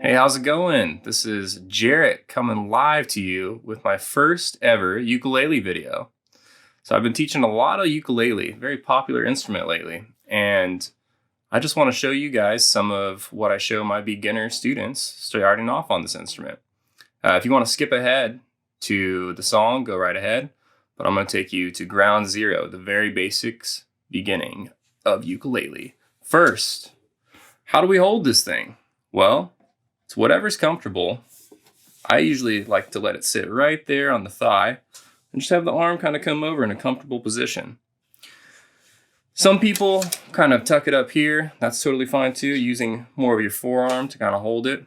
Hey, how's it going? This is Jarrett coming live to you with my first ever ukulele video. So I've been teaching a lot of ukulele, very popular instrument lately, and I just want to show you guys some of what I show my beginner students starting off on this instrument. If you want to skip ahead to the song, go right ahead, but I'm going to take you to ground zero, the very basics beginning of ukulele. First, how do we hold this thing? Well, it's whatever's comfortable. I usually like to let it sit right there on the thigh and just have the arm kind of come over in a comfortable position. Some people kind of tuck it up here. That's totally fine too, using more of your forearm to kind of hold it.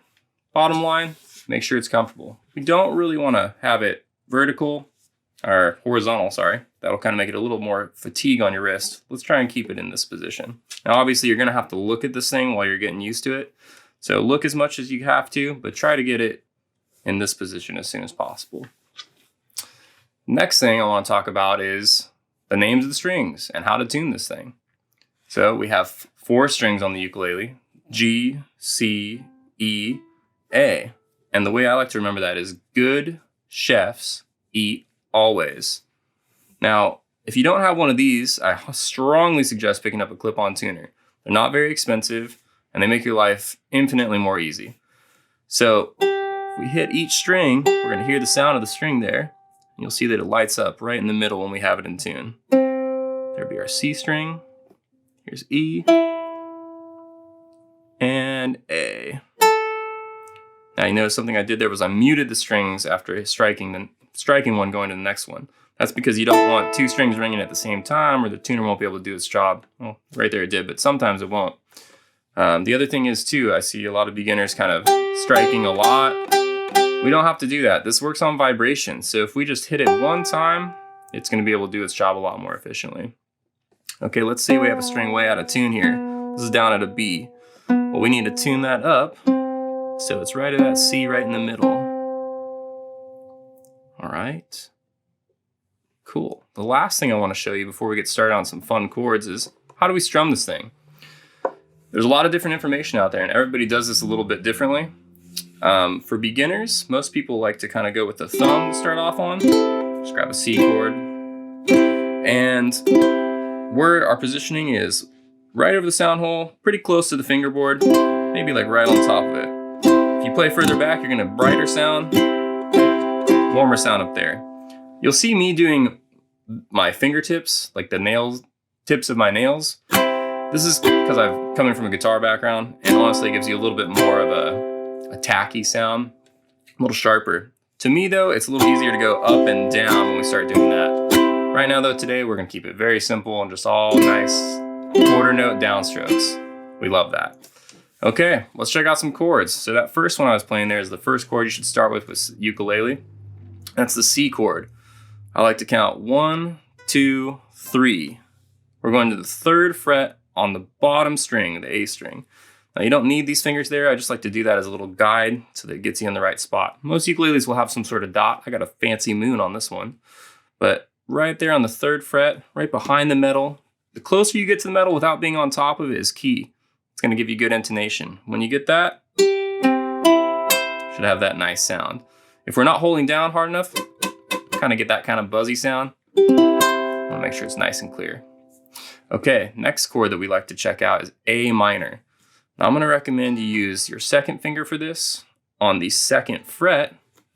Bottom line, make sure it's comfortable. We don't really want to have it vertical or horizontal, sorry. That'll kind of make it a little more fatigue on your wrist. Let's try and keep it in this position. Now, obviously, you're going to have to look at this thing while you're getting used to it. So look as much as you have to, but try to get it in this position as soon as possible. Next thing I want to talk about is the names of the strings and how to tune this thing. So we have 4 strings on the ukulele: G, C, E, A. And the way I like to remember that is good chefs eat always. Now, if you don't have one of these, I strongly suggest picking up a clip-on tuner. They're not very expensive, and they make your life infinitely more easy. So if we hit each string, we're going to hear the sound of the string there. And you'll see that it lights up right in the middle when we have it in tune. There'll be our C string. Here's E and A. Now you notice something I did there was I muted the strings after striking one going to the next one. That's because you don't want 2 strings ringing at the same time or the tuner won't be able to do its job. Well, right there it did, but sometimes it won't. The other thing is too, I see a lot of beginners kind of striking a lot. We don't have to do that. This works on vibration. So if we just hit it one time, it's going to be able to do its job a lot more efficiently. Okay, let's say we have a string way out of tune here. This is down at a B. Well, we need to tune that up so it's right at that C right in the middle. All right. Cool. The last thing I want to show you before we get started on some fun chords is how do we strum this thing? There's a lot of different information out there, and everybody does this a little bit differently. For beginners, most people like to kind of go with the thumb to start off on. Just grab a C chord. And where our positioning is right over the sound hole, pretty close to the fingerboard, maybe like right on top of it. If you play further back, you're going to brighter sound, warmer sound up there. You'll see me doing my fingertips, like the tips of my nails. This is because I'm coming from a guitar background, and honestly it gives you a little bit more of a tacky sound, a little sharper. To me though, it's a little easier to go up and down when we start doing that. Right now though, today we're gonna keep it very simple and just all nice quarter note downstrokes. We love that. Okay, let's check out some chords. So that first one I was playing there is the first chord you should start with ukulele. That's the C chord. I like to count 1, 2, 3. We're going to the 3rd fret on the bottom string, the A string. Now you don't need these fingers there. I just like to do that as a little guide so that it gets you in the right spot. Most ukuleles will have some sort of dot. I got a fancy moon on this one. But right there on the 3rd fret, right behind the metal, the closer you get to the metal without being on top of it is key. It's going to give you good intonation. When you get that, you should have that nice sound. If we're not holding down hard enough, kind of get that kind of buzzy sound. I want to make sure it's nice and clear. Okay, next chord that we like to check out is A minor. Now I'm going to recommend you use your 2nd finger for this on the 2nd fret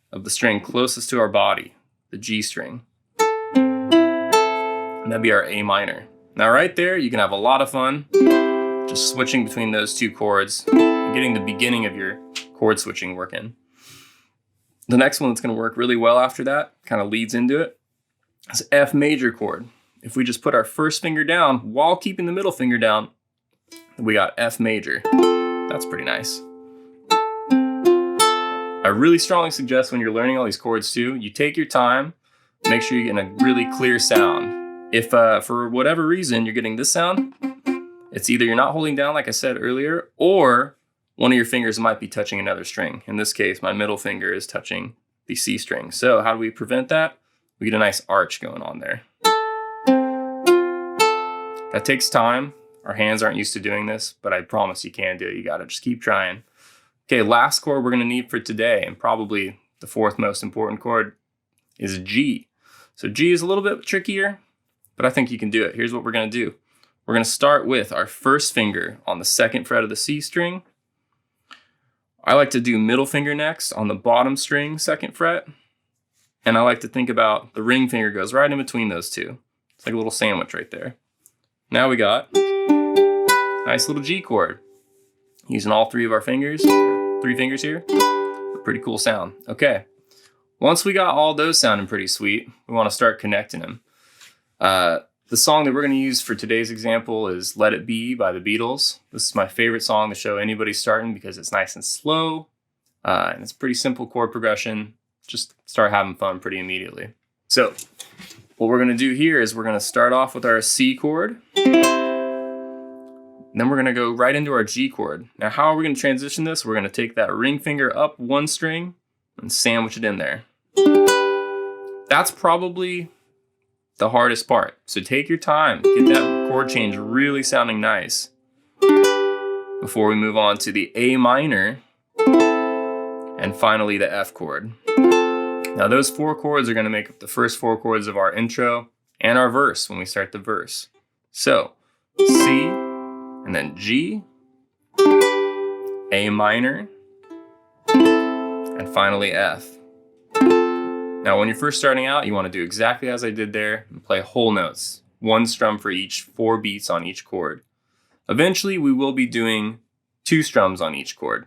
of the string closest to our body, the G string. And that'd be our A minor. Now right there, you can have a lot of fun just switching between those 2 chords and getting the beginning of your chord switching working. The next one that's going to work really well after that, kind of leads into it, is F major chord. If we just put our 1st finger down while keeping the middle finger down, we got F major. That's pretty nice. I really strongly suggest when you're learning all these chords too, you take your time, make sure you're getting a really clear sound. If for whatever reason you're getting this sound, it's either you're not holding down like I said earlier, or one of your fingers might be touching another string. In this case, my middle finger is touching the C string. So how do we prevent that? We get a nice arch going on there. That takes time. Our hands aren't used to doing this, but I promise you can do it. You gotta just keep trying. Okay, last chord we're gonna need for today, and probably the fourth most important chord, is G. So G is a little bit trickier, but I think you can do it. Here's what we're gonna do. We're gonna start with our first finger on the second fret of the C string. I like to do middle finger next on the bottom string, second fret. And I like to think about the ring finger goes right in between those two. It's like a little sandwich right there. Now we got a nice little G chord. Using all three of our fingers, 3 fingers here. A pretty cool sound. Okay. Once we got all those sounding pretty sweet, we want to start connecting them. The song that we're going to use for today's example is Let It Be by the Beatles. This is my favorite song to show anybody starting because it's nice and slow, and it's pretty simple chord progression. Just start having fun pretty immediately. So what we're going to do here is we're going to start off with our C chord. Then we're going to go right into our G chord. Now how are we going to transition this? We're going to take that ring finger up one string and sandwich it in there. That's probably the hardest part. So take your time, get that chord change really sounding nice before we move on to the A minor and finally the F chord. Now those 4 chords are going to make up the first 4 chords of our intro and our verse when we start the verse. So C and then G, A minor, and finally F. Now, when you're first starting out, you want to do exactly as I did there and play whole notes, 1 strum for each, 4 beats on each chord. Eventually, we will be doing 2 strums on each chord.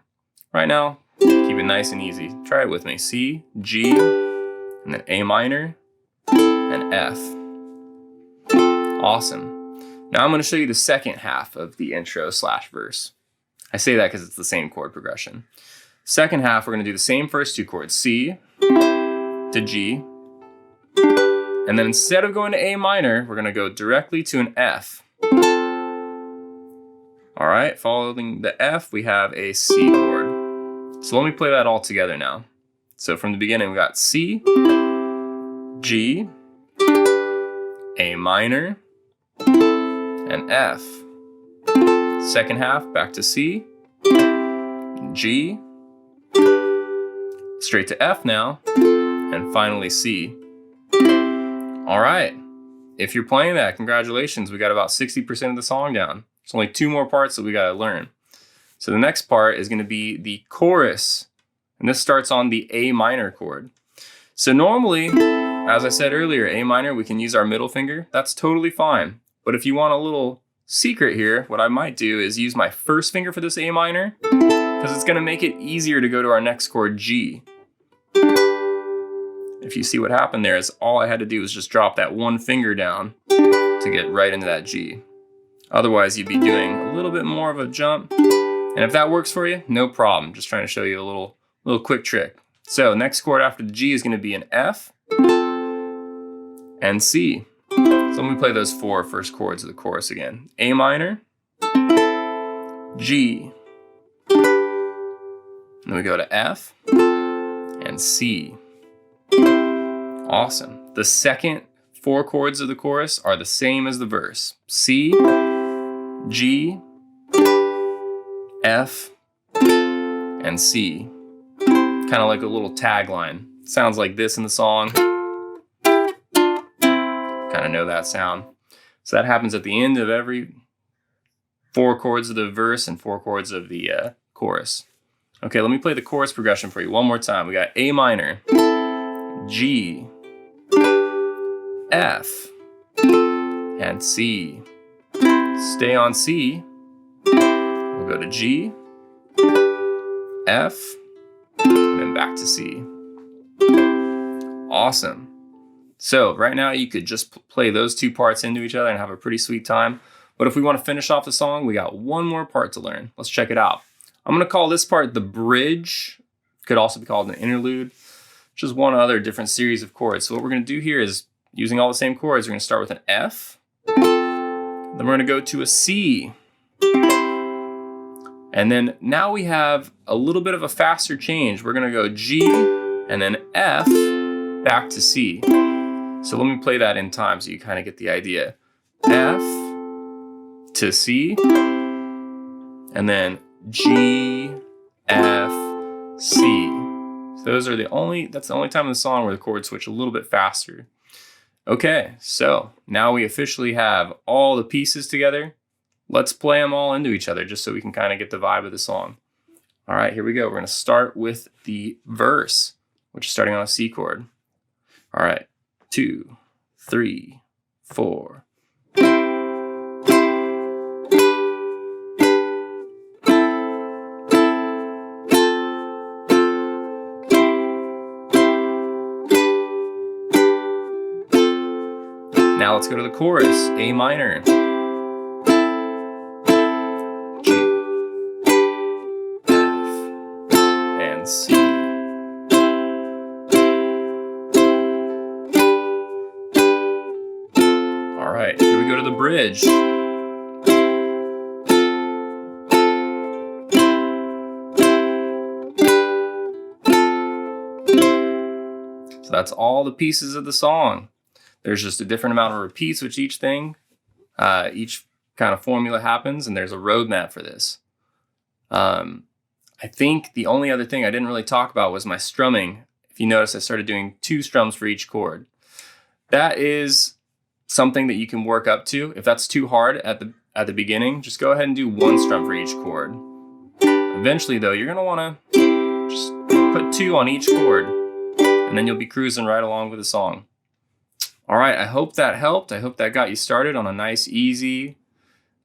Right now, keep it nice and easy. Try it with me. C, G, and then A minor, and F. Awesome. Now I'm going to show you the second half of the intro / verse. I say that because it's the same chord progression. Second half, we're going to do the same first 2 chords, C to G, and then instead of going to A minor, we're going to go directly to an F. All right, following the F, we have a C chord. So let me play that all together now. So from the beginning, we got C, G, A minor, and F. Second half, back to C, G, straight to F now, and finally C. All right, if you're playing that, congratulations, we got about 60% of the song down. There's only 2 more parts that we gotta learn. So the next part is gonna be the chorus, and this starts on the A minor chord. So normally, as I said earlier, A minor, we can use our middle finger. That's totally fine. But if you want a little secret here, what I might do is use my first finger for this A minor, because it's gonna make it easier to go to our next chord, G. If you see what happened there, is all I had to do was just drop that 1 finger down to get right into that G. Otherwise, you'd be doing a little bit more of a jump. And if that works for you, no problem. Just trying to show you a little quick trick. So next chord after the G is going to be an F and C. So let me play those 4 first chords of the chorus again. A minor, G, then we go to F and C. Awesome. The second 4 chords of the chorus are the same as the verse. C, G, F, and C. Kind of like a little tagline. Sounds like this in the song. Kind of know that sound. So that happens at the end of every 4 chords of the verse and 4 chords of the chorus. Okay, let me play the chorus progression for you one more time. We got A minor, G, F, and C. Stay on C. We'll go to G, F, and then back to C. Awesome. So right now you could just play those 2 parts into each other and have a pretty sweet time. But if we want to finish off the song, we got 1 more part to learn. Let's check it out. I'm going to call this part the bridge. Could also be called an interlude. Just one other different series of chords. So what we're going to do here is, using all the same chords, we're going to start with an F. Then we're going to go to a C. And then now we have a little bit of a faster change. We're going to go G and then F back to C. So let me play that in time so you kind of get the idea. F to C, and then G, F, C. So those are that's the only time in the song where the chords switch a little bit faster. Okay, so now we officially have all the pieces together. Let's play them all into each other just so we can kind of get the vibe of the song. All right, here we go. We're going to start with the verse, which is starting on a C chord. All right, 2, 3, 4. Now let's go to the chorus, A minor. G, F, and C. All right, here we go to the bridge. So that's all the pieces of the song. There's just a different amount of repeats with each thing. Each kind of formula happens, and there's a roadmap for this. I think the only other thing I didn't really talk about was my strumming. If you notice, I started doing 2 strums for each chord. That is something that you can work up to. If that's too hard at the beginning, just go ahead and do 1 strum for each chord. Eventually, though, you're going to want to just put 2 on each chord, and then you'll be cruising right along with the song. All right, I hope that helped. I hope that got you started on a nice, easy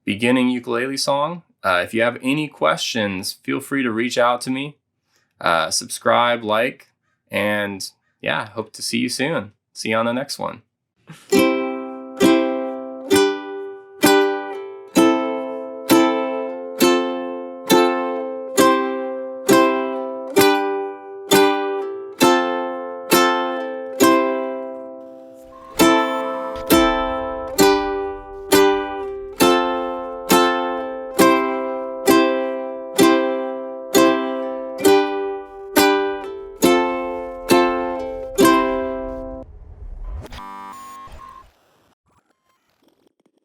beginning ukulele song. If you have any questions, feel free to reach out to me. Subscribe, like, and yeah, hope to see you soon. See you on the next one.